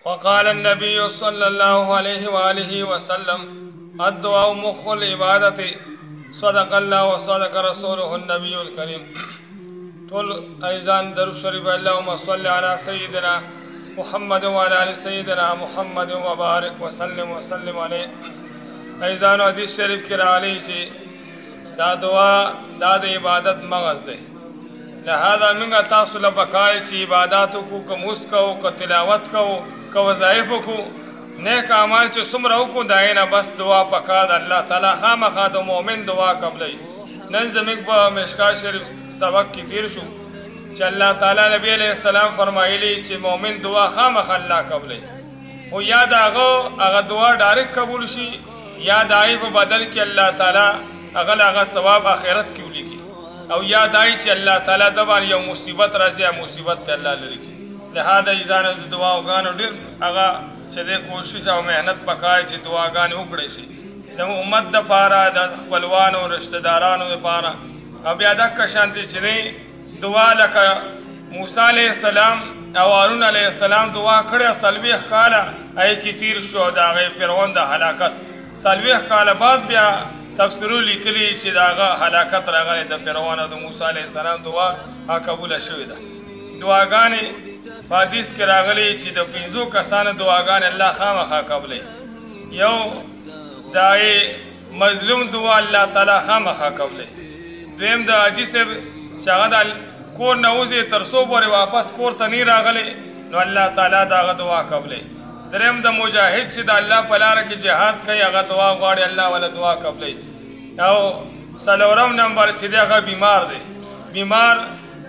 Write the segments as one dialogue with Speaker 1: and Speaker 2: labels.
Speaker 1: وقال النبي صلى الله عليه وآله وسلم الدعاء مخ العبادة صدق الله وصدق رسوله النبي الكريم. طول أيزان درود شريف اللهم صل على سيدنا محمد وعلى آل سيدنا محمد وبارك وسلم عليه. أيزان حدیث شریف کی راغلی چې دا دعا دا د عبادت مغز دی، لہذا منگا تاسو لپکار چې عباداتو کو کموس کو که تلاوت کو که وظائف کو نیک اعمال چې څومره وکړو د هغې نه بس دعا پکار د الله تعالی خامخا د مؤمن دعا قبلوي. نن زموږ په مشکات شریف سبق کې تیر شو چې الله تعالی نبی علیه السلام فرمایلی چې مؤمن دعا خامخا الله قبلوي، خو یا د هغه دعا ډایرکټ قبول شي یا د هغې په بدل کې الله تعالی هغه ثواب آخرت کې ولیکي، او یا دای چې الله تعالی د باندې یو مصیبت راځي یا مصیبت ته الله لري کړي. لہذا ایزان د دعاګانو ډېر هغه چې د کوشش او محنت پکار چې دعاګانې وکړی شي د امت دپاره د خپلوانو رشته دارانو دپاره. او بیا دکه شانتې چې دی دعا لکه موسی علیه السلام او هارون علیه السلام دعا کړې 40 کاله هغې کې تیر شو د هغې فرعون د هلاکت. 40 کاله بعد بیا تفسیرو لیکلی چې د هغه هلاکت راغلی د فرعون او د موسی علیه السلام دعا قبوله شوې ده. دعاګانې په حدیث کې راغلي چې د 5 کسانو دعاګانې الله خامخا قبلوي. یو د هغې مظلوم دعا الله تعالی خامخا قبلوي. دویم د حاجي صاحب چې هغه د کور نه وځي تر څو پورې واپس کور ته نه راغلی نو الله تعالی د هغه دعا قبلوي. دریم د مجاهد چې د الله په لاره کې جهاد کوي هغه دعا غواړي الله ولا دعا قبلوي. او څلورم نمبر چې دی هغه بیمار دی، بیمار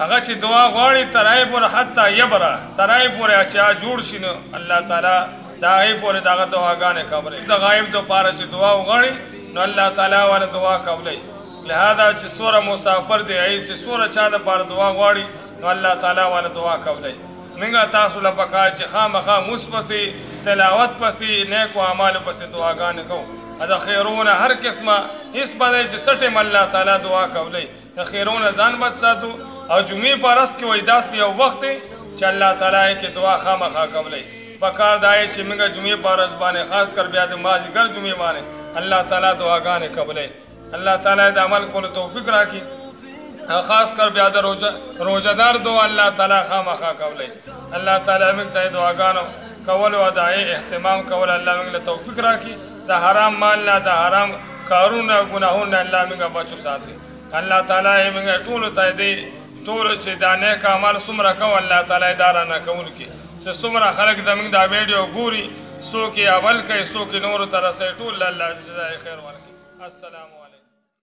Speaker 1: هغه چې دعا غواړي تر هغې پورې حتی یبره تر هغې پورې چې هغه جوړ شي نو الله تعالی د هغې پورې د هغه دعاګانې قبلوي. د غایب دپاره چې دعا وغواړي نو الله تعالی ولا دعا قبلوي. لہذا چې څومره مسافر دی هغې چې څومره چا دپاره دعا غواړي نو الله تعالی ولا دعا قبلوي. منګه تاسو له پکار چې خامخا موس پسې تلاوت پسې نیکو اعمالو پسې دعاګانې کوو. د خیرونه هر قسمه هېڅ به دی چې څه ټیم الله تعالی دعا قبلوي. د خیرونه ځان بچ ساتو او جمعې په ورځ کې وایي داسې یو وخت دی چې الله تعالی کې دعا خامخا قبلوي. پکار دا یې چې موږ جمعې په ورځ باندې خاص کر بیا د مازدیګر جمعې باندې الله تعالی دعاګانې قبلوي. الله تعالی د عمل کولو توفیق راکړي. خاص کر بیا د روزهدار دعا الله تعالی خامخا قبلوي. الله تعالی موږ ته دعاګانو کولو او د هغې اهتمام کول الله موږ له توفیق راکړي. د حرام مال نه د حرام کارونه ګناهونو نه الله موږ بچو ساتي. الله تعالی موږ ټولو ته دې ټولو چې دا نیک اعمال څومره کوو الله تعالی دا رانه کوونکي چې څومره خلک زموږ دا ویډیو ګوري څوک یې عمل کوي څوک یې نورو ته رسوي ټول الله جزای خیر ورکړي. السلام علیکم.